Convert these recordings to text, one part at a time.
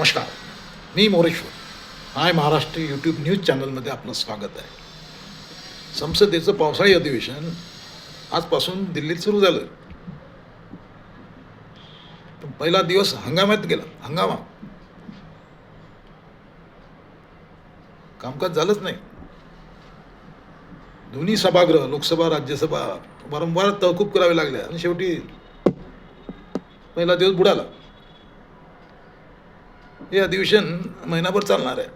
नमस्कार, मी मोरेश्वर. हाय Maharashtra YouTube news चॅनलमध्ये आपलं स्वागत आहे. संसदेचं पावसाळी अधिवेशन आजपासून दिल्लीत सुरू झालं. पण पहिला दिवस हंगामात गेला. कामकाज झालंच नाही. दोन्ही सभागृह, लोकसभा राज्यसभा वारंवार तहकूब करावे लागल्या आणि शेवटी पहिला दिवस बुडाला. हे अधिवेशन महिनाभर चालणार आहे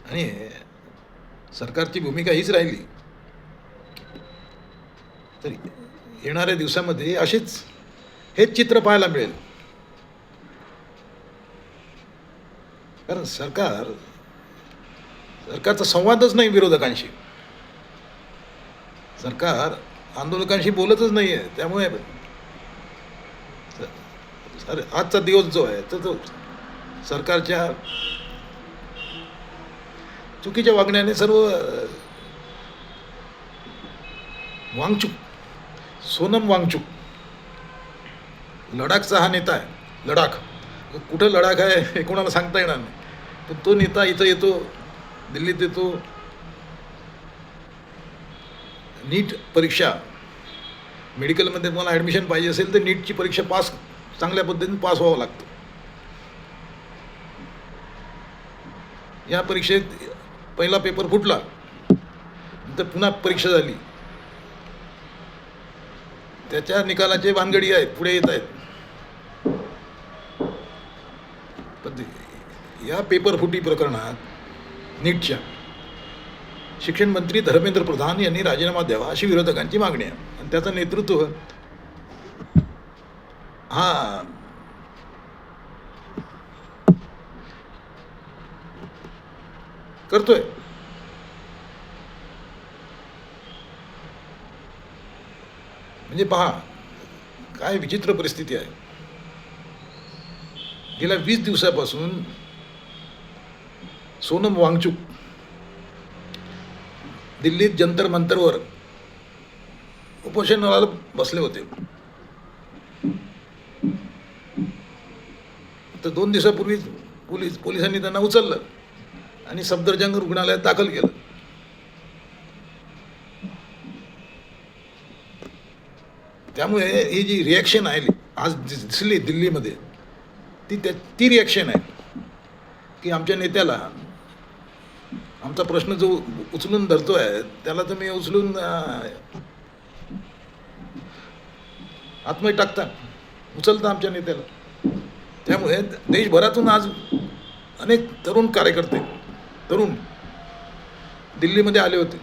आणि सरकारची भूमिका हीच राहिली तर येणाऱ्या दिवसामध्ये हेच चित्र पाहायला मिळेल. कारण सरकारचा संवादच नाही विरोधकांशी. सरकार आंदोलकांशी बोलतच नाही आहे. त्यामुळे आजचा दिवस जो आहे तो सरकारच्या चुकीच्या वागण्याने सर्व सोनम वांगचुक लडाखचा हा नेता आहे. लडाख कुठं लडाख आहे हे कोणाला सांगता येणार नाही. पण तो नेता इथं येतो, दिल्लीत येतो. नीट परीक्षा, मेडिकलमध्ये तुम्हाला ॲडमिशन पाहिजे असेल तर नीटची परीक्षा चांगल्या पद्धतीने पास व्हावं लागतं. या परीक्षेत पहिला पेपर फुटला, नंतर पुन्हा परीक्षा झाली. त्याच्या निकालाचे भानगडी आहेत, पुढे येत आहेत. पण या पेपर फुटी प्रकरणात नीटच्या शिक्षण मंत्री धर्मेंद्र प्रधान यांनी राजीनामा द्यावा अशी विरोधकांची मागणी आहे. आणि त्याचं नेतृत्व करतोय. म्हणजे पहा काय विचित्र परिस्थिती आहे. गेल्या 20 दिवसापासून सोनम वांगचुक दिल्लीत जंतर मंतरवर उपोषणाला बसले होते. तर 2 दिवसापूर्वी पोलिसांनी त्यांना उचललं आणि सफदरजंग रुग्णालयात दाखल केलं. त्यामुळे ही जी रिॲक्शन आहे आज दिसली दिल्लीमध्ये ती रिॲक्शन आहे की आमच्या नेत्याला आमचा प्रश्न जो उचलून धरतो आहे त्याला तुम्ही उचलून आतमध्ये उचलता आमच्या नेत्याला. त्यामुळे देशभरातून आज अनेक तरुण कार्यकर्ते दिल्लीमध्ये आले होते.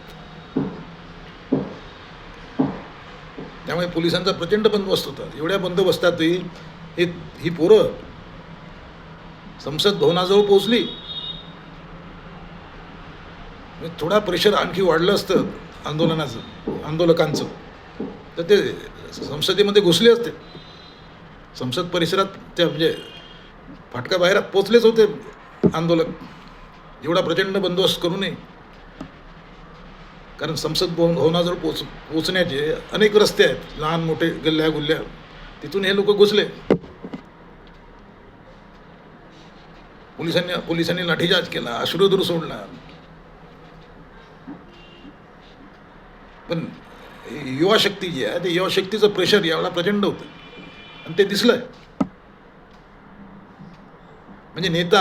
त्यामुळे पोलिसांचा प्रचंड बंदोबस्त होता. एवढ्या बंदोबस्तातही ही पोरं संसद भवनाजवळ पोहोचली. थोडा प्रेशर आणखी वाढलं असतं आंदोलकांचं तर ते संसदेमध्ये घुसले असते. संसद परिसरात त्या म्हणजे फाटकाबाहेर पोचलेच होते आंदोलक, एवढा प्रचंड बंदोबस्त करू नये. कारण संसद भवनाजवळ पोचण्याचे अनेक रस्ते आहेत, लहान मोठे गल्ल्या गुल्ल्या. तिथून हे लोक घुसले. पोलिसांनी लाठीचार्ज केला, अश्रुधूर सोडला. पण युवा शक्ती जी आहे ते युवा शक्तीचं प्रेशर यावेळेला प्रचंड होतं आणि ते दिसलंय. म्हणजे नेता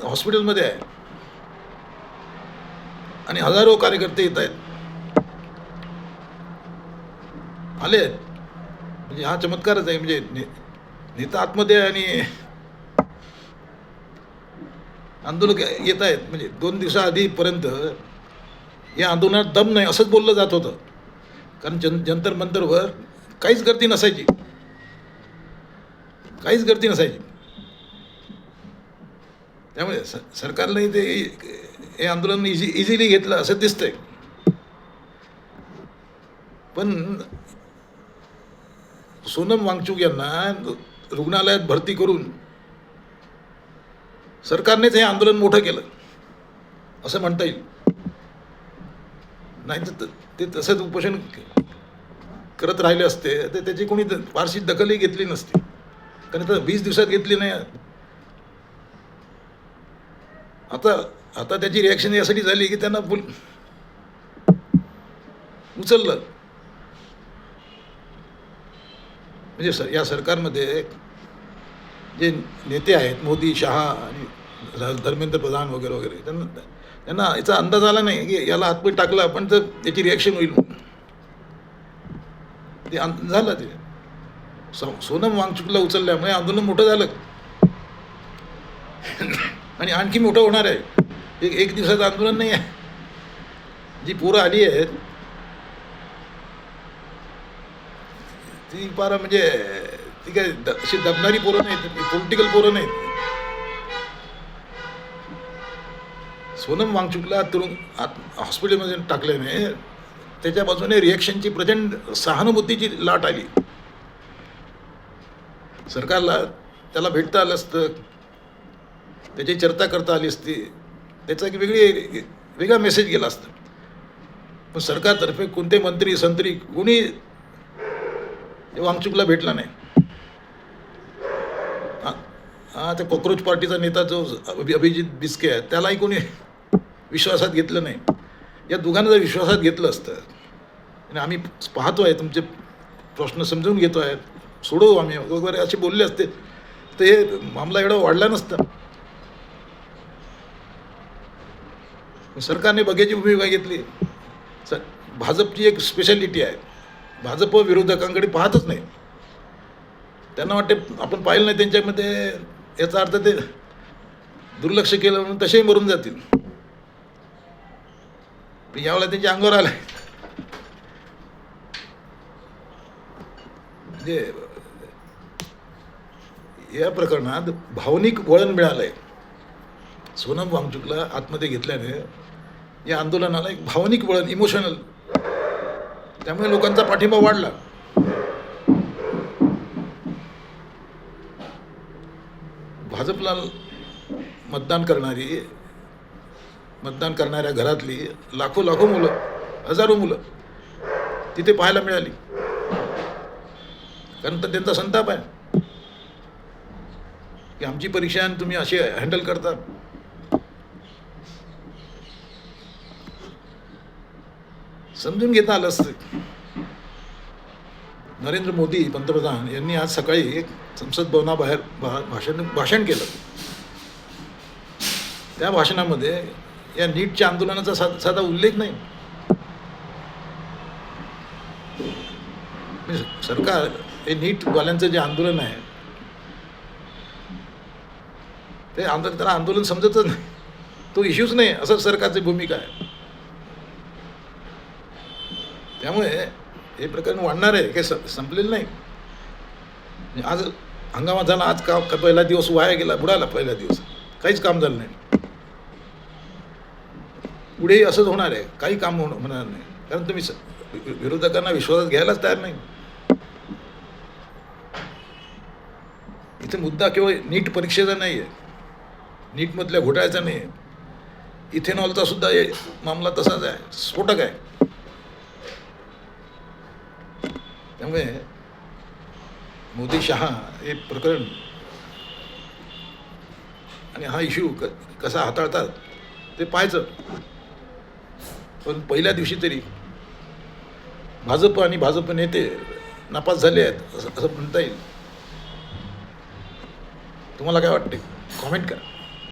हॉस्पिटलमध्ये आहे आणि हजारो कार्यकर्ते येत आहेत, आले आहेत. म्हणजे हा चमत्कारच आहे. म्हणजे नेता आतमध्ये आणि आंदोलक येत आहेत. म्हणजे 2 दिवसाआधीपर्यंत या आंदोलनात दम नाही असंच बोललं जात होतं. कारण जंतर मंतरवर काहीच गर्दी नसायची. त्यामुळे सरकारने हे आंदोलन इझिली घेतलं असं दिसतंय. पण सोनम वांगचुक यांना रुग्णालयात भरती करून सरकारनेच हे आंदोलन मोठं केलं असं म्हणता येईल. नाही तर ते तसंच उपोषण करत राहिले असते तर त्याची कोणी फारशी दखलही घेतली नसती. कारण आता 20 दिवसात घेतली नाही. आता आता त्याची रिॲक्शन यासाठी झाली की त्यांना उचललं. म्हणजे या सरकारमध्ये जे नेते आहेत, मोदी, शहा आणि धर्मेंद्र प्रधान वगैरे वगैरे, त्यांना त्यांना याचा अंदाज आला नाही की याला आतमध्ये टाकलं आपण तर त्याची रिॲक्शन होईल. ते झालं. ते सोनम वांगचुकला उचलल्यामुळे आंदोलन मोठं झालं आणि आणखी मोठं होणार आहे. एक दिवसाचं आंदोलन नाही आहे. जी पोरं आली आहेत ती फार म्हणजे ती काय अशी दबणारी पोरं नाहीत, पॉलिटिकल पोरं नाहीत. सोनम वांगचुकला हॉस्पिटलमध्ये टाकल्याने त्याच्या बाजूने रिॲक्शनची प्रचंड सहानुभूतीची लाट आली. सरकारला त्याला भेटता आलं असतं, त्याची चर्चा करता आली असती, त्याचा एक वेगळा मेसेज गेला असता. पण सरकारतर्फे कोणते मंत्री संत्री कोणी वांगचुकला भेटला नाही. हा त्या कॉक्रोच पार्टीचा नेता जो अभिजित बिस्के आहे त्यालाही कोणी विश्वासात घेतलं नाही. या दोघांना जर विश्वासात घेतलं असतं आणि आम्ही पाहतो आहे, तुमचे प्रश्न समजून घेतो आहे, सोडवू आम्ही वगैरे असे बोलले असते तर हे मामला एवढा वाढला नसता. सरकारने बघ्याची भूमिका घेतली. भाजपची एक स्पेशालिटी आहे, भाजप विरोधकांकडे पाहतच नाही. त्यांना वाटते आपण पाहिलं नाही त्यांच्यामध्ये, याचा अर्थ ते दुर्लक्ष केलं म्हणून तसेही मरून जातील. यावेळेला त्यांच्या अंगावर आलं. म्हणजे या प्रकरणात भावनिक वळण मिळालं आहे. सोनम वांगचुकला आतमध्ये घेतल्याने या आंदोलनाला एक भावनिक वळण, इमोशनल, त्यामुळे लोकांचा पाठिंबा वाढला. भाजपला मतदान करणाऱ्या घरातली लाखो मुलं, हजारो मुलं तिथे पाहायला मिळाली. कारण तर त्यांचा संताप आहे की आमची परीक्षा आणि तुम्ही अशी हँडल करता. समजून घेता आलं असतं. नरेंद्र मोदी पंतप्रधान यांनी आज सकाळी एक संसद भवनाबाहेर भाषण केलं. त्या भाषणामध्ये या नीटच्या आंदोलनाचा साधा उल्लेख नाही. सरकार हे नीटवाल्यांचं जे आंदोलन आहे ते त्याला आंदोलन समजतच नाही, तो इश्यूच नाही, असं सरकारची भूमिका आहे. त्यामुळे हे प्रकरण वाढणार आहे, काही संपलेलं नाही. आज हंगामा झाला, आज का पहिला दिवस वाया गेला, बुडाला पहिला दिवस, काहीच काम झालं नाही. पुढेही असंच होणार आहे, काही काम होणार नाही. कारण तुम्ही विरोधकांना विश्वासात घ्यायलाच तयार नाही. इथे मुद्दा केवळ नीट परीक्षेचा नाही आहे, नीटमधल्या घोटाळ्याचा नाही आहे. इथेनॉलचा सुद्धा हे मामला तसाच आहे, स्फोटक आहे. त्यामुळे मोदी शहा हे प्रकरण आणि हा इश्यू कसा हाताळतात ते पाहायचं. पण पहिल्या दिवशी तरी भाजप आणि भाजप नेते नापास झाले आहेत असं म्हणता येईल. तुम्हाला काय वाटते? कॉमेंट करा.